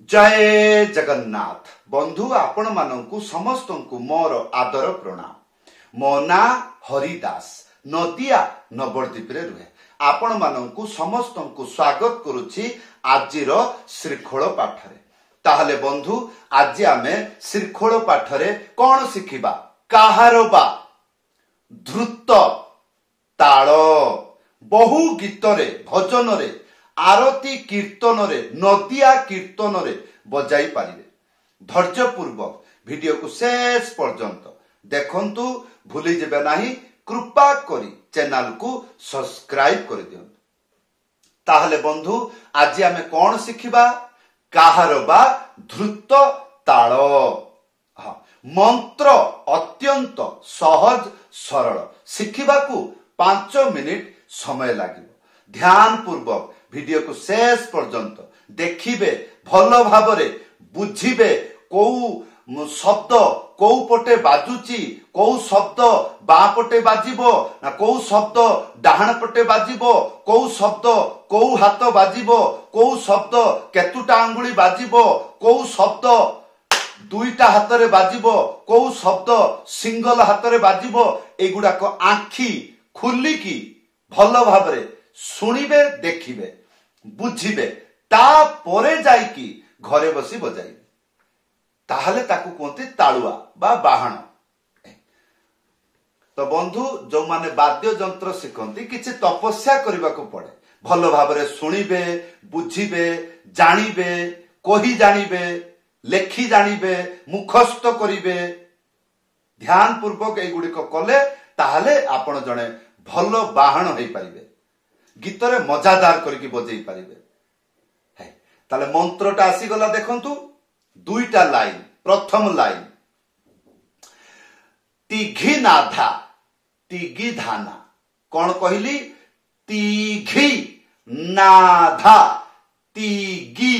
जय जगन्नाथ बंधु आपण मानू समस्त को मोर आदर प्रणाम। मो ना हरिदास नदिया नवद्वीप रे रुहे आपण मानू समस्त को स्वागत करुछि आजिर श्रीखोल पाठरे। ताहले बंधु आज आमे श्रीखोल पाठरे कौन शिखिबा काहार बा द्रुत ताल बहु गीतरे भजन आरती कीर्तन नदिया कीर्तन बजाई पारिबे। धैर्य पूर्वक वीडियो को शेष पर्यंत देखंतु भूली जेबे नाही। कृपा करी चैनल को सब्सक्राइब कर दियंतु। ताहले बंधु आज आमे कौन शिखिबा काहार बा द्रुत ताल। मंत्र अत्यंत सहज सरल शिखिबा को 5 मिनिट समय लागिबो। ध्यान पूर्वक वीडियो को शेष पर्यंत देखिबे भल भाबरे बुझिबे को शब्द को पटे बाजुची को शब्द बाँ पटे बाजिबो ना को शब्द डाहाण पटे बाजिबो को शब्द को हाथ बाजिबो को शब्द केतुटा आंगुली बाजिबो को शब्द दुईटा हाथ रे बाजिबो को शब्द सिंगल हाथ रे बाजिबो। एगुडा को आंखी खुलिकी भल भाबरे सुनिबे देखिबे बुझिबे तापरे जाइकी घरे बसी बजाइबे। ताहले ताकू कहते तालुआ बा बाहण। तो बंधु जो माने वाद्य जंत्र शिखती किछि तपस्या करबा को पड़े। भल भाबरे सुनिबे बुझिबे जानिबे कहि जानिबे लेखि जानिबे मुखस्थ करिबे। ध्यान पूर्वक एगुड़िक कले ताहले आपण जणे भल बाहण होई पारिबे। गीतरे मजादार करके बजै पारिबे। ताले मंत्रटा आसीगला देखंतु दुईटा लाइन। प्रथम लाइन तिघी नाधा तिघी धाना कौन कहली तिघी नाधा तिघी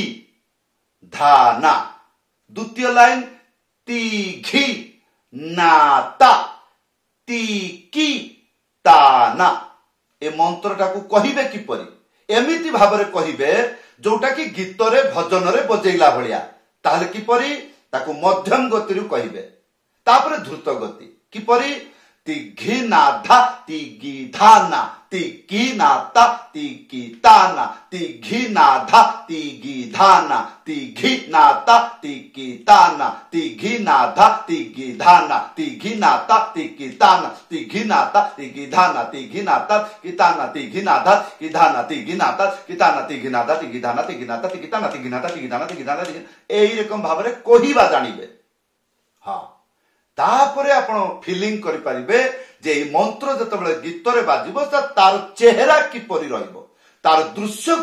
धाना। द्वितीय लाइन तिघी नाता तिकी ताना। ए मंत्रटा को कहिबे किपरि एमिति भाबरे कहिबे जोटा कि गीतरे भजनरे बजैला भलिया। ताहले किपरि ताको मध्यम गति रु कहिबे तापरे द्रुत गति किपरि तिघी नाधा तिघी धाना तिघी नाता तिघी ताना तिघी नाधा तिघी धाना तिघी नाता तिघी ताना तिघी नाधा तिघी धाना तिघी नाता तिघी ताना तिघी नाता तिघी धाना तिघी नाता तिघी ताना तिघी नाधा तिघी धाना तिघी नाता तिघी ताना तिघी नाधा तिघी धाना तिघी नाता तिघी ताना तिघी नाता तिघी धाना तिघी धाना एई रकम भाबरे कहिबा जानिबे। हां तापरे आपण फीलिंग करि परिबे जे मंत्र जतबेले गीतरे बाजिबो तार चेहरा किपरि रहिबो तार दृश्य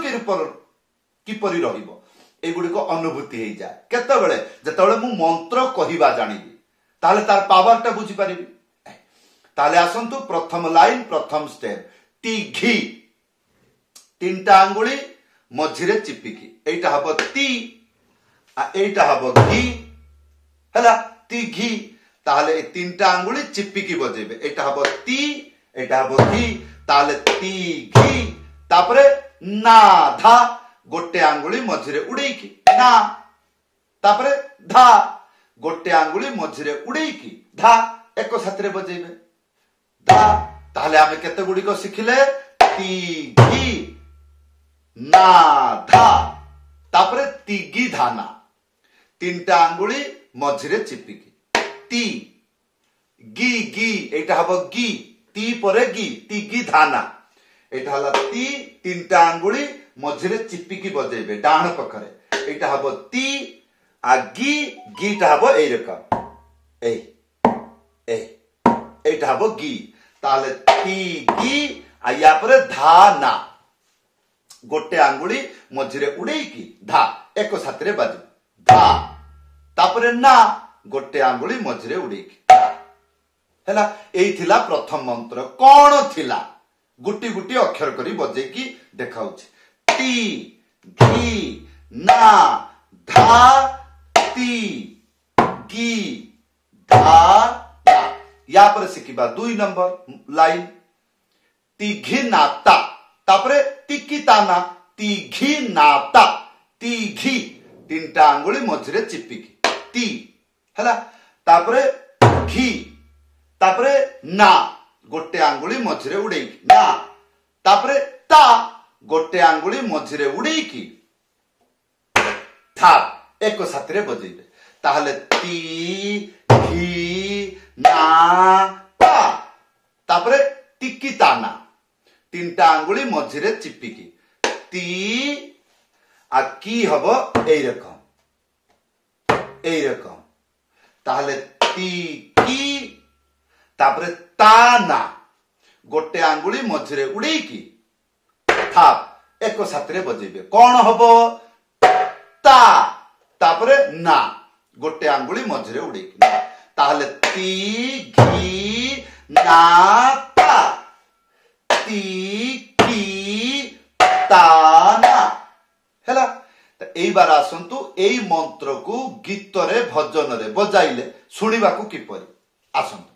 किपरि रहिबो एगुडी को अनुभूति हे जाय। केतबेले जतबेले मु मंत्र कहिबा जानिबी ताले तार पावरटा बुझी परिबी। ताले आसंतु प्रथम लाइन प्रथम स्टेप तिघी तीनटा अंगुली मझिरे चिपिकी एटा हबो ती आ एटा हबो घी हला तिघी। ताहले ए तीनटा अंगुली चिपिकी बजेबे एटा हबो ती एटा हबो घी। ताहले ती घी तापरे ना धा गोटे आंगुली मझिरे उड़ेकी ना तापरे धा गोटे आंगुली मझिरे उड़ेकी धा एको साथरे बजेबे धा। ताहले आमे केते गुडी को सिखिले ती घी ना धा तापरे तिगी धाना तीनटा आंगुली मझिरे चिपिकी ती गी गी एटा हबो गी ती परे गी तिगी धाना एटा हला ती तीनटा आंगुली मझिरे चिपिकी बजेबे डाहण पखरे एटा हबो ती आ गी गीटा हबो एई रकम ए ए एटा हबो गी। ताले ती गी आ या परे धाना गोटे आंगुली मझिरे उड़ेकी धा एको साथरे बाजे धा तापरे ना गोटे आंगुली मझिरे उड़ेकी हैला। एई थिला प्रथम मंत्र कौन थिला गुटी गुटी अक्षर करी बजे की देखाउछि ती घी ना धा ती गी धा। या पर सिखिबा 2 नंबर लाइन तिघी नाता तापरे तिकी ताना तिघी नाता तिघी तीनटा आंगुली मझिरे चिपिकी ती हैला तापरे घी तापरे ना गोटे आंगुली मझिरे उड़ेकी ना तापरे ता गोटे आंगुली मझिरे उड़ेकी था एक साथी रे बजेबे ताहले ती घी ना ता तापरे टिकी ताना तीनटा आंगुली मझिरे चिपिकी ती आ की हबो एई रकम ताहले ती की तापरे ताना गोटे आंगुली मझिरे उड़ेकी था एक साथी रे बजेबे कौन हबो ता तापरे ना गोटे आंगुली मझिरे उड़ेकी ना ताहले ती घी ना ता ती की ताना हैला एई बार आसंतु एई मंत्र को गीत रे भजन रे बजाइले सुनिबा को किपरि आसंतु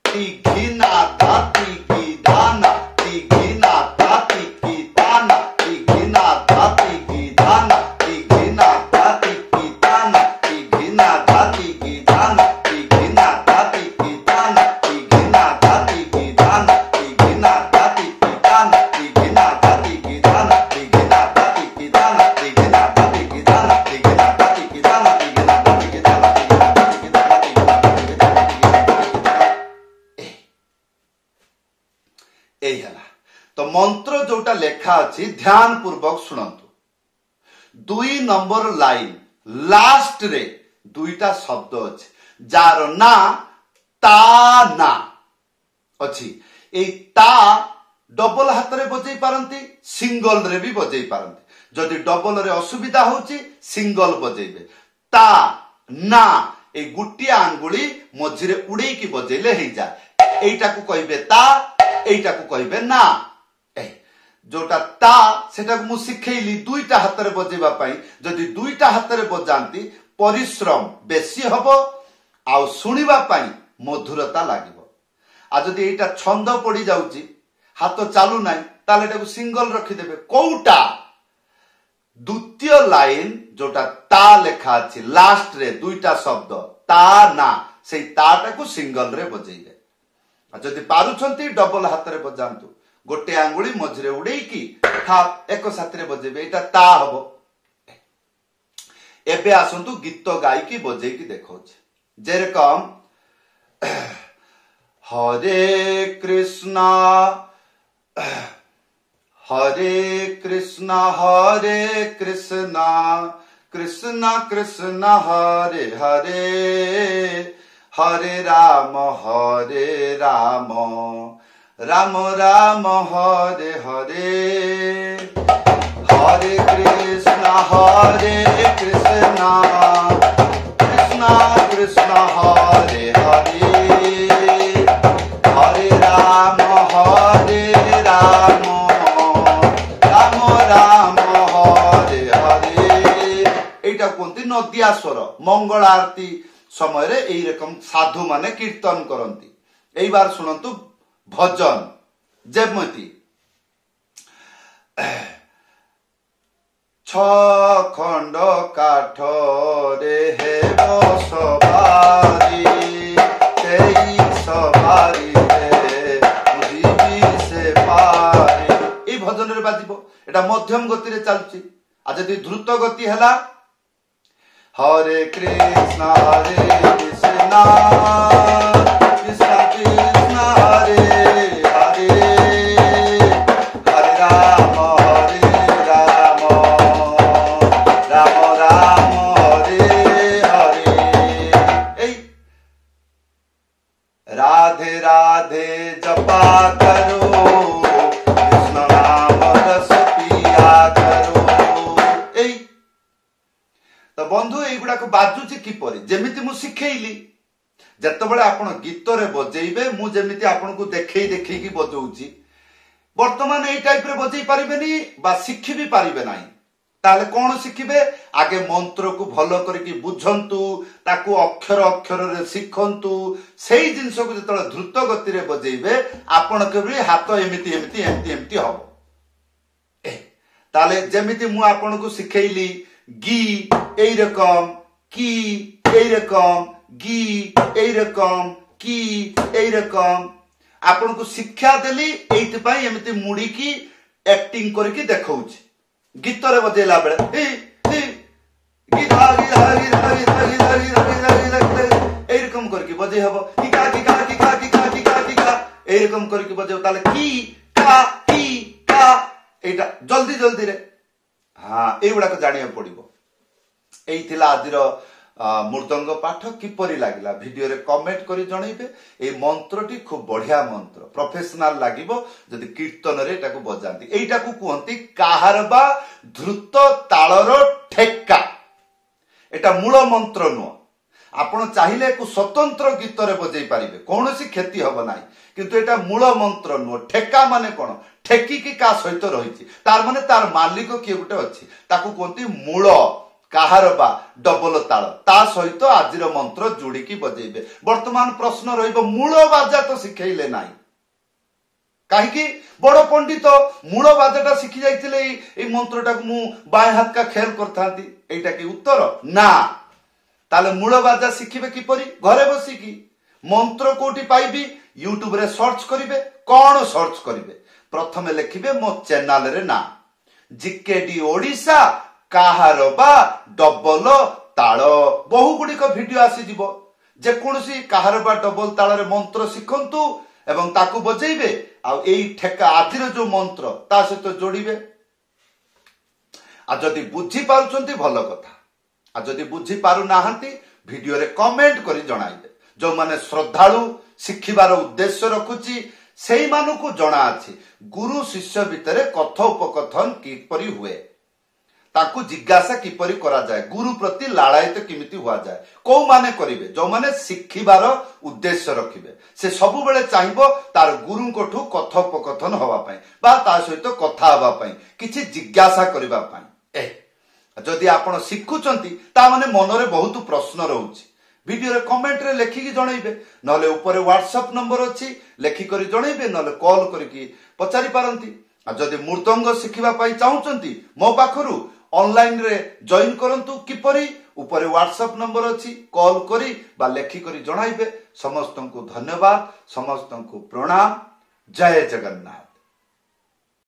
ती घी ना ता ती की दाना ती घी ना ता ती की ताना ती घी ना ता ती की दाना ती घी ना ता ती की ताना ती घी ना ता ती की दाना ती घी ना ता ती की ताना ती घी ना ता ती की दाना ती घी ना ता ती की ताना ती घी ना ता ती की दाना ती घी ना ता ती की दाना ती घी ना ता ती की दाना ती घी ना ता ती की दाना ती घी ना ता ती की दाना ती घी ना ता ती की दाना ती घी ना ता ती की दाना एई हला तो मंत्र जोटा लेखा अछि ध्यान पूर्वक सुनंतु 2 नंबर लाइन लास्ट रे दुईटा शब्द अछि जार ना ता ना अछि ए ता डबल हाथ रे बजै पारंती सिंगल रे भी बजै पारंती जदि डबल रे असुविधा होची सिंगल बजेबे ता ना ए गुटिया आंगुली मझिरे उड़े की बजेले हे जा एटा को कहबे ता एटा को कहबे ना जोटा ता सेटा को मु सिखेइली दुईटा हाथ रे बजेबा पई जदि दुईटा हाथ रे बजांती परिश्रम बेसी हबो आ सुनिबा पई मधुरता लागिबो आ जदि एटा छंद पड़ी जाउची हाथ चालू नाही ताले एटा को सिंगल रखि देबे कोउटा द्वितीय लाइन जोटा ता लेखा अछि लास्ट रे दुईटा शब्द ता ना सेई ताटा को सिंगल रे बजेइबे आ जदि पारुछंती डबल हाथ रे बजांतु गोटे आंगुली मझिरे उड़ेकी था एक साथी रे बजेबे एटा ता हबो एबे आसंतु गीत गाई की बजे की देखो जे रकम हरे कृष्णा कृष्णा कृष्णा हरे हरे हरे राम राम राम हरे हरे हरे कृष्णा कृष्णा कृष्णा हरे हरे हरे राम राम राम हरे हरे एटा कोंती नदिया स्वर मंगल आरती समय रे एई रकम साधु माने कीर्तन करंती एई बार सुनंतु भजन जेमती छ खंड काठ रे हे सवारी तेई सवारी रे जीवी से पारी ए भजन रे बाजिबो एटा मध्यम गति रे चलची आ जदि द्रुत गति हला हरे कृष्णा कृष्णा कृष्णा हरे हरे हरे राम राम राम हरे हरे ए राधे राधे जपा करो कृष्ण नाम रस पिया करो ए तो बंधु एगुड़ा को बाजुची किपरि जेमिति मु सिखेइली जतबेले आपण गीत रे बजेइबे मु जेमिति आपण को देखै की बजौची वर्तमान एई टाइप रे बजै परिबेनी बा सिखि भी परिबे नाही ताले कोन सिखिबे आगे मंत्र को भलो करके बुझंतु ताकू अक्षर अक्षर रे सिखंतु सेई जिंस को जतले द्रुत गति रे बजेइबे आपण के भी हाथ एमिति हबो ताले जेमिति मु आपण को सिखेइली গি এইরকম, কি এইরকম, গি এইরকম, কি এইরকম। आपन को शिक्षा देली एइति पई एमिति मुड़ी की एक्टिंग करके देखौछि। गीत रे बजेला बेले ए ए गीधा गीधा गीधा गीधा गीधा गीधा गीधा एरकम करके बजे हबो। किका किका किका किका किका किका एरकम करके बजे ताले की का एटा जल्दी जल्दी रे। हां एगुडा को जानिया पड़िबो। एई थिला आजिरो मृदंग पाठ किपरि लागिला वीडियो रे कमेंट करी जणैबे। ए मंत्रटी खूब बढ़िया मंत्र, प्रोफेशनल लागिबो जदि कीर्तन रे एटा को बजांती। एटा को कहंती काहारबा द्रुत ताळर ठेक्का। एटा मूल मंत्र नुह। आपण चाहिले को स्वतंत्र गीत रे बजै पारिबे, कोनोसी क्षति हबो नाही, किंतु एटा मूल मंत्र नुह। ठेक्का माने कोन? ठेकी की का सहित रहिछि, तार माने तार मालिक किए गुटे अछि, ताकू कहंती मूल काहारबा डबल ताल ता सहित आजिर मंत्र जोड़ी की बजेबे। वर्तमान प्रश्न रहिबो मूल बाजा तो शिखैले नाही काहेकि बड़ पंडित मूल बाजाटा शिखि जाइतिले ए मंत्रटा को मु बाय हाथ का खेल करथांती। एटा की उत्तर ना। ताले मूल बाजा शिखिबे किपरि? घरे बसी की। मंत्र कोठी पाइबी? यूट्यूब रे सर्च करिवे। कोन सर्च करिवे? प्रथमे लिखिबे मो चैनल रे ना जीकेडी ओडिसा काहारबा डबल ताल। बहु गुड़िक भिडियो आसी जीवो। जे कोनोसी काहारबा डबल ताल रे मंत्र शिखंतु एवं ताकू बजेइबे। आ एई ठेका आजिर जो मंत्र ता सहित जोड़िबे। आ जदि बुझी पारुचंती भलो कथा, आ जदि बुझी पारु नाहंती वीडियो रे कमेंट करी जणाइबे। जो माने श्रद्धालु शिखिबार उद्देश्य रखुची सेई मानुको जणा अछि गुरु शिष्य भितरे कथोपकथन किपरि हुए, ताकू जिज्ञासा किपरि करा जाए, गुरु प्रति लालायित किमिति हुआ जाए। को माने करिवे? जो माने शिखिबार उद्देश्य रखिबे। से सबु बेले चाहिबो तार गुरु कोठु कथोपकथन हवा पई बा ता सहित कथा हवा पई, किछि जिज्ञासा करिबा पई। जदि आपण शिखुचंती ता माने मनरे बहुत प्रश्न रहउची, वीडियो रे कमेंट रे लेखिकी जणैबे। नले ऊपर व्हाट्सएप नंबर अछि, लेखि करी जणैबे, नले कॉल करिकी पचारि पारंती। आ जदि मृदंग शिखिबा पई चाहुचंती मो पाखरु ऑनलाइन रे जॉइन करंतु। किपरि? ऊपर व्हाट्सएप नंबर अछि, कॉल करी बा लेखि करी जणाइबे। समस्तंकु धन्यवाद, समस्तंकु प्रणाम। जय जगन्नाथ।